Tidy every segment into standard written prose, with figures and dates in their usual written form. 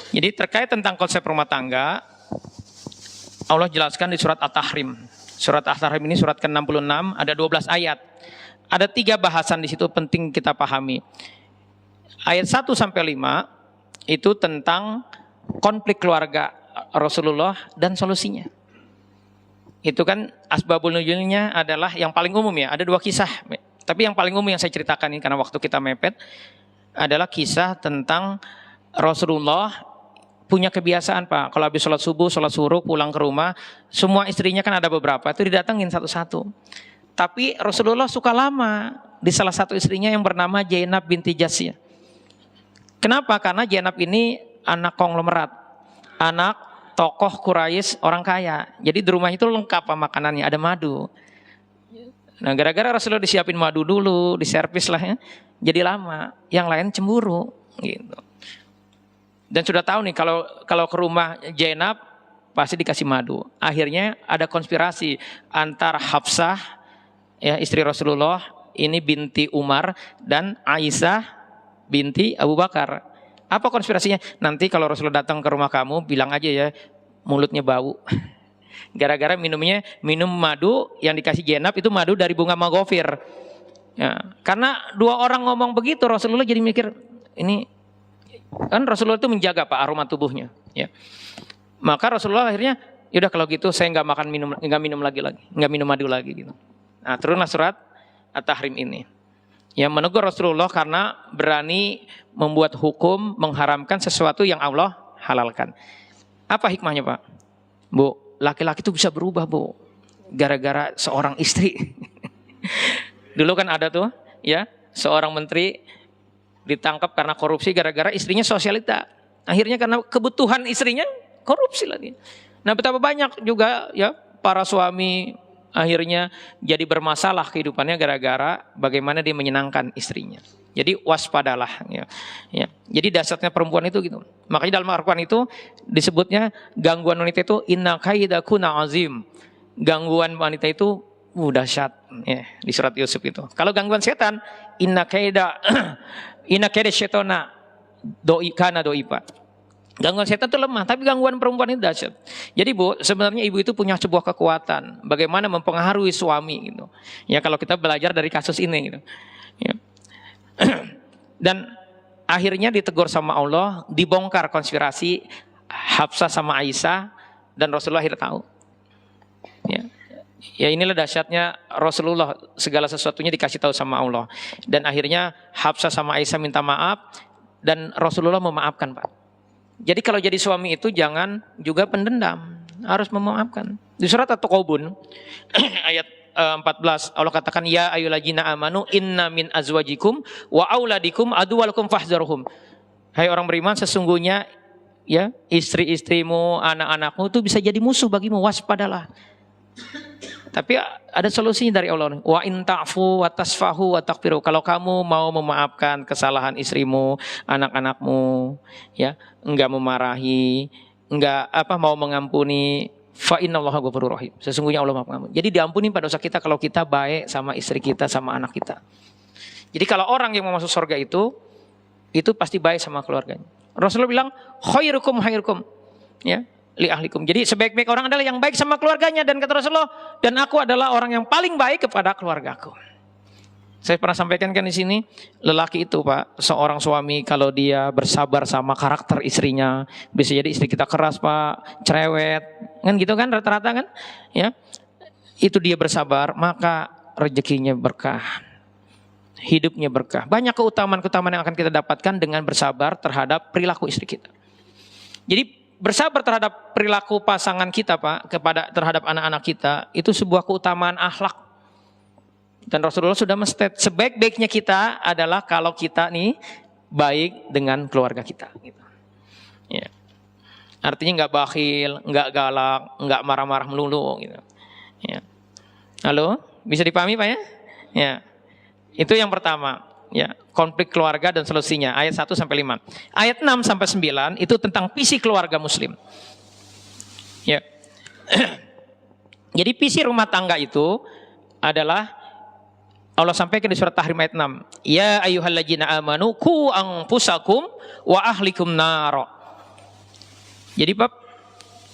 Jadi terkait tentang konsep rumah tangga, Allah jelaskan di surat At-Tahrim. Surat At-Tahrim ini surat ke-66, ada 12 ayat. Ada 3 bahasan di situ penting kita pahami. Ayat 1 sampai 5 itu tentang konflik keluarga Rasulullah dan solusinya. Itu kan asbabul nuzulnya adalah yang paling umum ya, ada 2 kisah. Tapi yang paling umum yang saya ceritakan ini karena waktu kita mepet adalah kisah tentang Rasulullah punya kebiasaan Pak, kalau habis sholat subuh, sholat suruh, pulang ke rumah, semua istrinya kan ada beberapa, itu didatengin satu-satu. Tapi Rasulullah suka lama di salah satu istrinya yang bernama Zainab binti Jasyah. Kenapa? Karena Zainab ini anak konglomerat, anak tokoh Quraisy orang kaya. Jadi di rumah itu lengkap makanannya, ada madu. Nah gara-gara Rasulullah disiapin madu dulu, diservis lah ya, jadi lama. Yang lain cemburu gitu. Dan sudah tahu nih kalau ke rumah Zainab pasti dikasih madu. Akhirnya ada konspirasi antara Hafsah ya istri Rasulullah ini binti Umar dan Aisyah binti Abu Bakar. Apa konspirasinya? Nanti kalau Rasulullah datang ke rumah kamu bilang aja ya mulutnya bau. Gara-gara minum madu yang dikasih Zainab itu madu dari bunga maghofir. Ya, karena 2 orang ngomong begitu Rasulullah jadi mikir ini kan Rasulullah itu menjaga Pak aroma tubuhnya ya. Maka Rasulullah akhirnya yaudah kalau gitu saya nggak minum madu lagi gitu. Nah turunlah surat At-Tahrim ini yang menegur Rasulullah karena berani membuat hukum mengharamkan sesuatu yang Allah halalkan. Apa hikmahnya Pak? Bu, laki-laki itu bisa berubah Bu gara-gara seorang istri. Dulu kan ada tuh ya seorang menteri ditangkap karena korupsi gara-gara istrinya sosialita. Akhirnya karena kebutuhan istrinya korupsi lagi. Nah betapa banyak juga ya para suami akhirnya jadi bermasalah kehidupannya gara-gara bagaimana dia menyenangkan istrinya. Jadi waspadalah ya. Ya. Jadi dasarnya perempuan itu gitu. Makanya dalam Al-Quran itu disebutnya gangguan wanita itu inna kaidakuna azim. Gangguan wanita itu dahsyat ya, di surat Yusuf itu. Kalau gangguan setan inna kaida syaitana kana doipa. Gangguan setan itu lemah, tapi gangguan perempuan itu dahsyat. Jadi Bu, sebenarnya ibu itu punya sebuah kekuatan bagaimana mempengaruhi suami gitu. Ya kalau kita belajar dari kasus ini gitu. Ya. Dan akhirnya ditegur sama Allah, dibongkar konspirasi Hafsah sama Aisyah dan Rasulullah akhirnya tahu. Ya. Ya inilah dahsyatnya Rasulullah, segala sesuatunya dikasih tahu sama Allah. Dan akhirnya Hafsah sama Aisyah minta maaf dan Rasulullah memaafkan Pak. Jadi kalau jadi suami itu jangan juga pendendam, harus memaafkan. Di surat At-Taqabun ayat 14 Allah katakan ya ayyuhallazina amanu inna min azwajikum wa auladikum aduwwalakum fahzaruhum. Hai orang beriman, sesungguhnya ya istri-istrimu, anak-anakmu itu bisa jadi musuh bagimu, waspadalah. Tapi ada solusinya dari Allah. Wa in ta'fu wa tasfahu wa taghfiru. Kalau kamu mau memaafkan kesalahan istrimu, anak-anakmu, ya, enggak memarahi, enggak mau mengampuni, fa innallaha ghafurur rahim. Sesungguhnya Allah Maha Pengampun. Jadi diampuni pada dosa kita kalau kita baik sama istri kita, sama anak kita. Jadi kalau orang yang mau masuk surga itu pasti baik sama keluarganya. Rasulullah bilang khairukum ya. Li ahlikum. Jadi sebaik-baik orang adalah yang baik sama keluarganya, dan kata Rasulullah, dan aku adalah orang yang paling baik kepada keluargaku. Saya pernah sampaikan kan di sini, lelaki itu Pak, seorang suami kalau dia bersabar sama karakter istrinya, bisa jadi istri kita keras Pak, cerewet, kan gitu kan rata-rata kan, ya. Itu dia bersabar, maka rezekinya berkah. Hidupnya berkah. Banyak keutamaan-keutamaan yang akan kita dapatkan dengan bersabar terhadap perilaku istri kita. Jadi bersabar terhadap perilaku pasangan kita Pak, terhadap anak-anak kita, itu sebuah keutamaan akhlak. Dan Rasulullah sudah menstate sebaik-baiknya kita adalah kalau kita nih baik dengan keluarga kita. Gitu. Ya. Artinya nggak bakhil, nggak galak, nggak marah-marah melulu. Gitu. Ya. Halo, bisa dipahami Pak ya? Ya. Itu yang pertama. Ya, konflik keluarga dan solusinya ayat 1 sampai 5. Ayat 6 sampai 9 itu tentang visi keluarga muslim. Ya. Jadi visi rumah tangga itu adalah Allah sampaikan di surat Tahrim ayat 6. Ya ayyuhallazina amanu qu anfusakum wa ahlikum nar. Jadi Pak,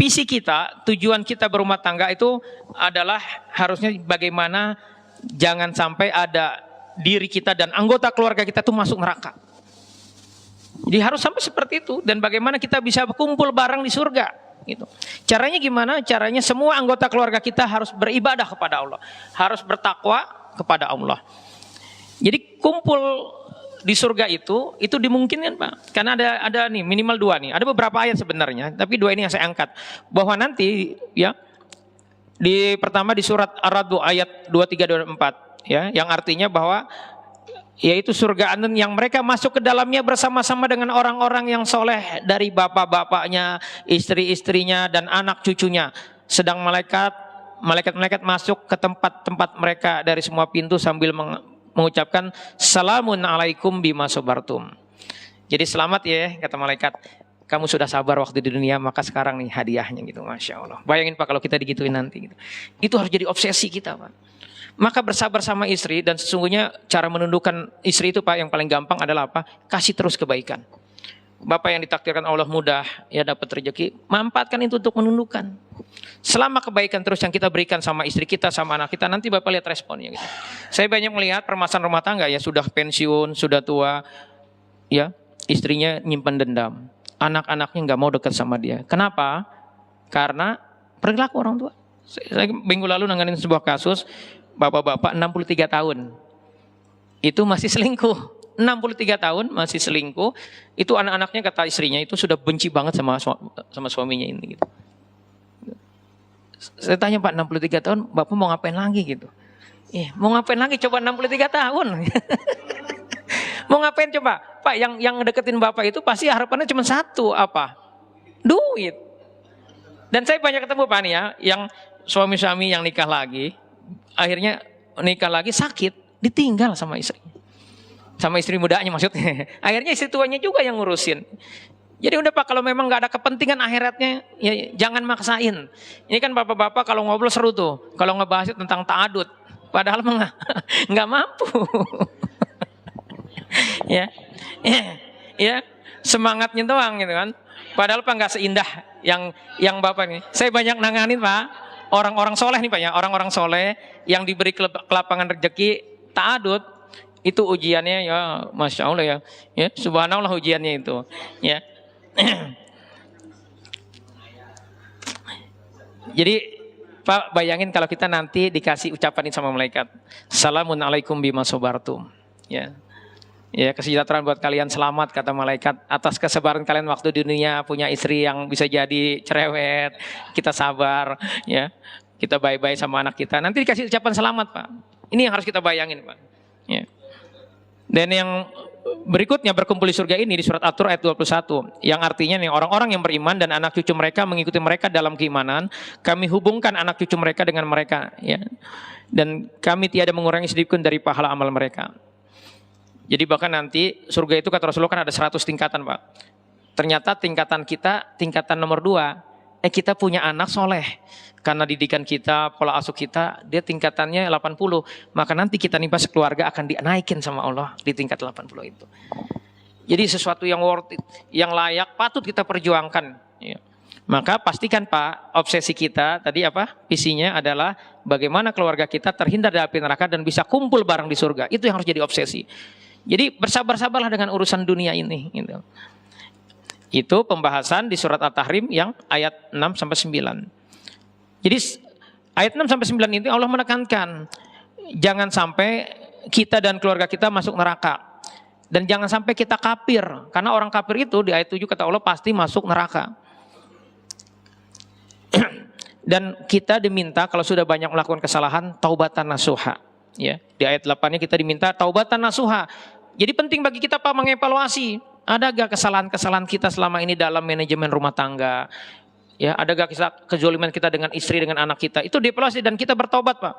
visi kita, tujuan kita berumah tangga itu adalah harusnya bagaimana jangan sampai ada diri kita dan anggota keluarga kita tuh masuk neraka. Jadi harus sampai seperti itu, dan bagaimana kita bisa kumpul bareng di surga gitu. Caranya gimana? Caranya semua anggota keluarga kita harus beribadah kepada Allah, harus bertakwa kepada Allah. Jadi kumpul di surga itu dimungkinkan Pak, karena ada nih minimal 2 nih. Ada beberapa ayat sebenarnya, tapi 2 ini yang saya angkat. Bahwa nanti ya pertama di surat Ar-Ra'd ayat 23 dan 24 ya, yang artinya bahwa yaitu surga yang mereka masuk ke dalamnya bersama-sama dengan orang-orang yang soleh dari bapak-bapaknya, istri-istrinya, dan anak cucunya. Sedang malaikat masuk ke tempat-tempat mereka dari semua pintu sambil mengucapkan salamun alaikum bima sabartum. Jadi selamat ya kata malaikat, kamu sudah sabar waktu di dunia, maka sekarang nih hadiahnya gitu. Masya Allah. Bayangin Pak kalau kita digituin nanti gitu. Itu harus jadi obsesi kita Pak. Maka bersabar sama istri, dan sesungguhnya cara menundukkan istri itu Pak yang paling gampang adalah apa? Kasih terus kebaikan. Bapak yang ditakdirkan Allah mudah ya dapat rezeki, manfaatkan itu untuk menundukkan. Selama kebaikan terus yang kita berikan sama istri kita, sama anak kita, nanti Bapak lihat responnya gitu. Saya banyak melihat permasalahan rumah tangga ya, sudah pensiun, sudah tua, ya istrinya nyimpan dendam, anak-anaknya nggak mau dekat sama dia. Kenapa? Karena perilaku orang tua. Saya minggu lalu nanganin sebuah kasus, bapak-bapak 63 tahun itu masih selingkuh. 63 tahun masih selingkuh. Itu anak-anaknya kata istrinya itu sudah benci banget sama suaminya ini gitu. Saya tanya Pak, 63 tahun Bapak mau ngapain lagi gitu? Mau ngapain lagi coba 63 tahun? Mau ngapain coba? Pak, yang deketin Bapak itu pasti harapannya cuma satu, apa? Duit. Dan saya banyak ketemu Pak nih ya, yang suami-suami yang nikah lagi, akhirnya nikah lagi sakit, ditinggal sama istri. Sama istri mudanya maksudnya. Akhirnya istri tuanya juga yang ngurusin. Jadi udah Pak, kalau memang nggak ada kepentingan akhiratnya, ya jangan maksain. Ini kan bapak-bapak kalau ngobrol seru tuh, kalau ngebahas tentang ta'adud, padahal nggak mampu. ya, semangatnya doang gitu kan. Padahal Pak nggak seindah yang Bapak ini. Saya banyak nanganin Pak, orang-orang soleh nih Pak ya, orang-orang soleh yang diberi kelapangan rezeki ta'adud, itu ujiannya ya Masya Allah ya subhanallah ujiannya itu ya. Jadi Pak bayangin kalau kita nanti dikasih ucapan ini sama malaikat, salamun alaikum bima sabartum ya. Ya kesejahteraan buat kalian, selamat kata malaikat atas kesabaran kalian waktu di dunia, punya istri yang bisa jadi cerewet, kita sabar ya, kita baik-baik sama anak kita, nanti dikasih ucapan selamat Pak. Ini yang harus kita bayangin Pak ya. Dan yang berikutnya berkumpul di surga ini di surat At-Tur ayat 21, yang artinya nih orang-orang yang beriman dan anak cucu mereka mengikuti mereka dalam keimanan, kami hubungkan anak cucu mereka dengan mereka ya, dan kami tiada mengurangi sedikit pun dari pahala amal mereka. Jadi bahkan nanti surga itu kata Rasulullah kan ada 100 tingkatan Pak. Ternyata tingkatan kita tingkatan nomor 2, kita punya anak soleh. Karena didikan kita, pola asuh kita, dia tingkatannya 80. Maka nanti kita nih pas keluarga akan dinaikin sama Allah di tingkat 80 itu. Jadi sesuatu yang worth it, yang layak, patut kita perjuangkan. Ya. Maka pastikan Pak, obsesi kita tadi apa? Visinya adalah bagaimana keluarga kita terhindar dari api neraka dan bisa kumpul bareng di surga. Itu yang harus jadi obsesi. Jadi bersabar-sabarlah dengan urusan dunia ini. Gitu. Itu pembahasan di surat At-Tahrim yang ayat 6-9. Jadi ayat 6-9 ini Allah menekankan jangan sampai kita dan keluarga kita masuk neraka. Dan jangan sampai kita kafir. Karena orang kafir itu di ayat 7 kata Allah pasti masuk neraka. Dan kita diminta kalau sudah banyak melakukan kesalahan taubatan nasuha. Ya, di ayat 8-nya kita diminta taubatan nasuha. Jadi penting bagi kita Pak mengevaluasi. Ada gak kesalahan-kesalahan kita selama ini dalam manajemen rumah tangga? Ya, ada gak kezoliman kita dengan istri, dengan anak kita? Itu dievaluasi dan kita bertobat Pak.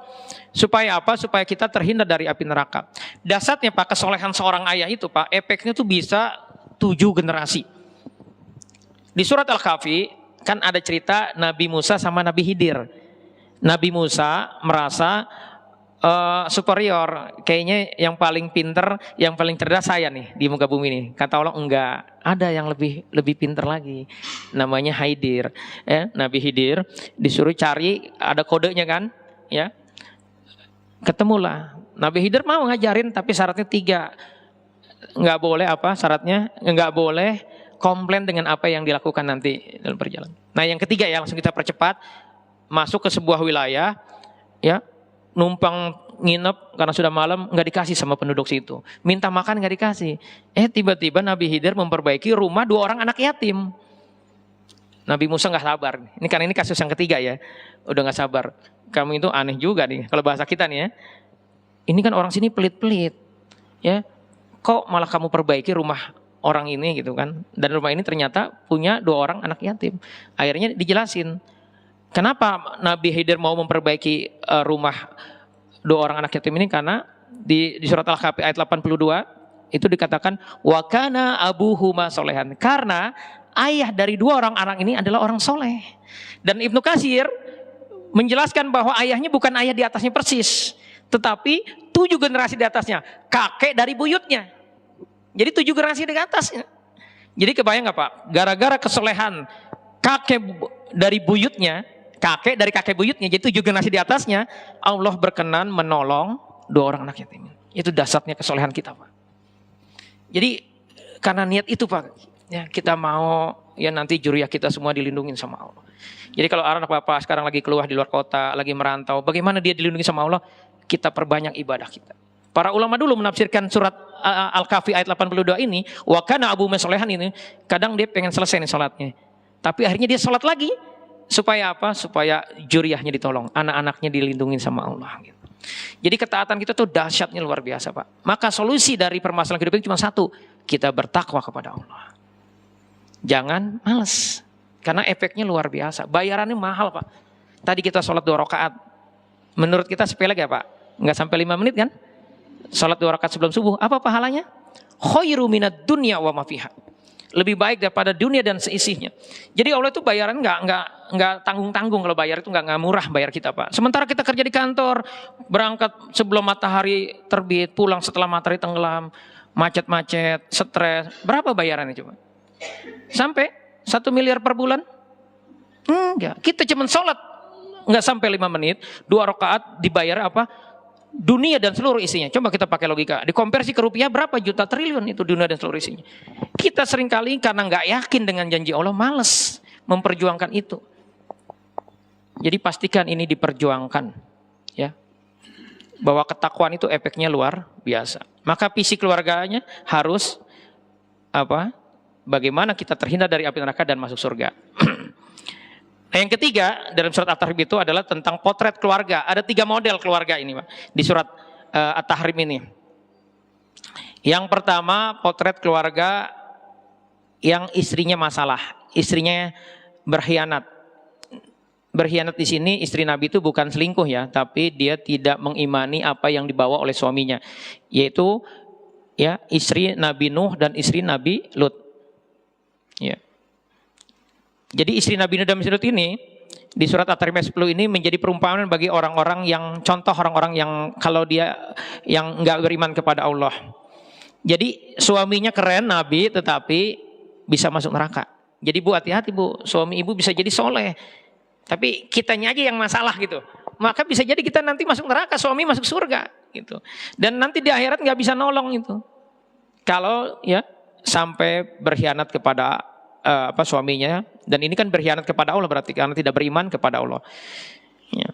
Supaya apa? Supaya kita terhindar dari api neraka. Dasarnya Pak, kesolehan seorang ayah itu Pak, efeknya itu bisa 7 generasi. Di surat Al-Kahfi kan ada cerita Nabi Musa sama Nabi Khidir. Nabi Musa merasa superior, kayaknya yang paling pinter, yang paling cerdas saya nih di muka bumi ini. Kata Allah enggak, ada yang lebih pinter lagi. Namanya Khidir. Nabi Khidir disuruh cari, ada kodenya kan, ya. Ketemulah. Nabi Khidir mau ngajarin, tapi syaratnya 3. Nggak boleh apa syaratnya? Nggak boleh komplain dengan apa yang dilakukan nanti dalam perjalanan. Nah yang ketiga ya, langsung kita percepat, masuk ke sebuah wilayah, ya. Numpang nginep karena sudah malam, nggak dikasih sama penduduk situ. Minta makan nggak dikasih. Tiba-tiba Nabi Khidir memperbaiki rumah 2 orang anak yatim. Nabi Musa nggak sabar. Ini karena ini kasus yang ketiga ya. Udah nggak sabar. Kamu itu aneh juga nih kalau bahasa kita nih ya. Ini kan orang sini pelit-pelit. Ya. Kok malah kamu perbaiki rumah orang ini gitu kan. Dan rumah ini ternyata punya 2 orang anak yatim. Akhirnya dijelasin. Kenapa Nabi Khidir mau memperbaiki rumah 2 orang anak yatim ini? Karena di surat Al-Kahfi ayat 82 itu dikatakan wa kana abuhuma solehan. Karena ayah dari 2 orang anak ini adalah orang soleh. Dan Ibnu Katsir menjelaskan bahwa ayahnya bukan ayah di atasnya persis, tetapi 7 generasi di atasnya, kakek dari buyutnya. Jadi 7 generasi di atasnya. Jadi kebayang nggak Pak? Gara-gara kesolehan kakek dari buyutnya, kakek dari kakek buyutnya, jadi 7 generasi di atasnya, Allah berkenan menolong 2 orang anak yatim. Itu dasarnya kesolehan kita Pak. Jadi karena niat itu Pak, ya kita mau ya nanti juriyah kita semua dilindungi sama Allah. Jadi kalau anak Bapak sekarang lagi keluar di luar kota, lagi merantau, bagaimana dia dilindungi sama Allah? Kita perbanyak ibadah kita. Para ulama dulu menafsirkan surat Al-Kahfi ayat 82 ini, wa kana abu masolehan ini, kadang dia pengen selesai nih sholatnya. Tapi akhirnya dia sholat lagi. Supaya apa? Supaya juriyahnya ditolong, anak-anaknya dilindungi sama Allah. Gitu. Jadi ketaatan kita tuh dahsyatnya luar biasa Pak. Maka solusi dari permasalahan hidup ini cuma satu, kita bertakwa kepada Allah. Jangan malas, karena efeknya luar biasa. Bayarannya mahal Pak. Tadi kita sholat 2 rakaat, menurut kita sepele gak Pak? Nggak sampai 5 menit kan? Sholat 2 rakaat sebelum subuh, apa pahalanya? Khairu minad dunya wa ma fiha. Lebih baik daripada dunia dan seisinya. Jadi Allah itu bayaran nggak tanggung-tanggung. Kalau bayar itu nggak murah bayar kita Pak. Sementara kita kerja di kantor, berangkat sebelum matahari terbit, pulang setelah matahari tenggelam, macet-macet, stres. Berapa bayarannya coba? Sampai 1 miliar per bulan? Enggak. Kita cuma sholat nggak sampai 5 menit, 2 rakaat dibayar apa? Dunia dan seluruh isinya. Coba kita pakai logika. Dikonversi ke rupiah berapa juta triliun itu dunia dan seluruh isinya. Kita seringkali karena nggak yakin dengan janji Allah, malas memperjuangkan itu. Jadi pastikan ini diperjuangkan, ya. Bahwa ketakwaan itu efeknya luar biasa. Maka visi keluarganya harus apa? Bagaimana kita terhindar dari api neraka dan masuk surga. Nah, yang ketiga dalam surat At-Tahrim itu adalah tentang potret keluarga. Ada 3 model keluarga ini Pak, di surat At-Tahrim ini. Yang pertama potret keluarga yang istrinya masalah, istrinya berkhianat. Berkhianat di sini istri Nabi itu bukan selingkuh ya, tapi dia tidak mengimani apa yang dibawa oleh suaminya, yaitu ya istri Nabi Nuh dan istri Nabi Lut. Ya. Jadi istri Nabi Nuh dan Nabi Lut ini di surat At-Tahrim 10 ini menjadi perumpamaan bagi orang-orang yang contoh orang-orang yang kalau dia yang enggak beriman kepada Allah. Jadi suaminya keren Nabi tetapi bisa masuk neraka. Jadi Bu hati-hati Bu, suami ibu bisa jadi soleh. Tapi kitanya aja yang masalah gitu. Maka bisa jadi kita nanti masuk neraka, suami masuk surga gitu. Dan nanti di akhirat nggak bisa nolong itu. Kalau ya sampai berkhianat kepada suaminya, dan ini kan berkhianat kepada Allah berarti karena tidak beriman kepada Allah. Ya.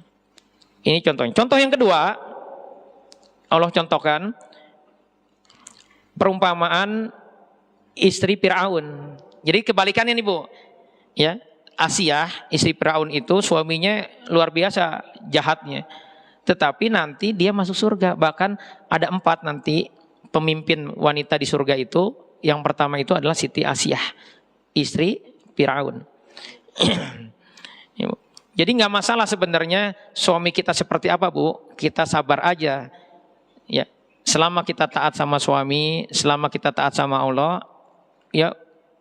Ini contohnya. Contoh yang kedua, Allah contohkan perumpamaan istri Fir'aun. Jadi kebalikannya nih Bu, ya Asiyah istri Fir'aun itu suaminya luar biasa jahatnya, tetapi nanti dia masuk surga. Bahkan ada 4 nanti pemimpin wanita di surga itu. Yang pertama itu adalah Siti Asiyah, istri Fir'aun. Jadi nggak masalah sebenarnya suami kita seperti apa Bu, kita sabar aja. Ya, selama kita taat sama suami, selama kita taat sama Allah, ya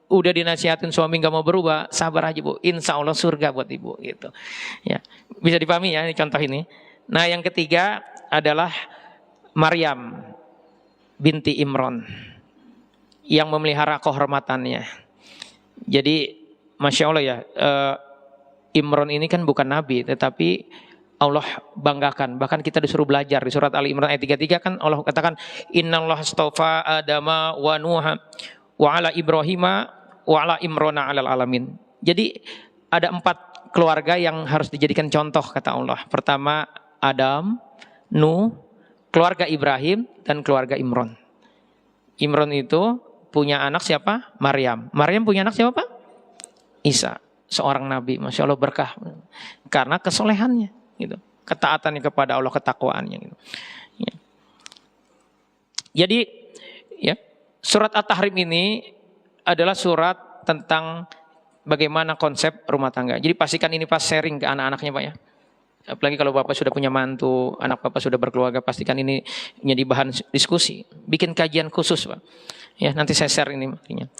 udah dinasihatin suami nggak mau berubah, sabar aja Bu. Insya Allah surga buat ibu gitu. Ya, bisa dipahami ya ini contoh ini. Nah, yang ketiga adalah Maryam binti Imran yang memelihara kehormatannya. Jadi Masya Allah ya, Imran ini kan bukan nabi, tetapi Allah banggakan. Bahkan kita disuruh belajar di surat Ali Imran ayat 33 kan Allah katakan innallaha astafa Adama wa Nuha wa ala Ibrahima wa ala Imrana alal alamin. Jadi ada 4 keluarga yang harus dijadikan contoh kata Allah. Pertama Adam, Nuh, keluarga Ibrahim dan keluarga Imran. Imran itu punya anak siapa? Maryam. Maryam punya anak siapa Pak? Isa, seorang nabi. Masya Allah berkah karena kesolehannya gitu. Ketaatannya kepada Allah, ketakwaannya gitu. Ya. Jadi ya, surat At-Tahrim ini adalah surat tentang bagaimana konsep rumah tangga. Jadi pastikan ini pas sharing ke anak-anaknya Pak ya. Apalagi kalau Bapak sudah punya mantu, anak Bapak sudah berkeluarga, pastikan ini menjadi bahan diskusi. Bikin kajian khusus Pak. Ya, nanti saya share ini makanya.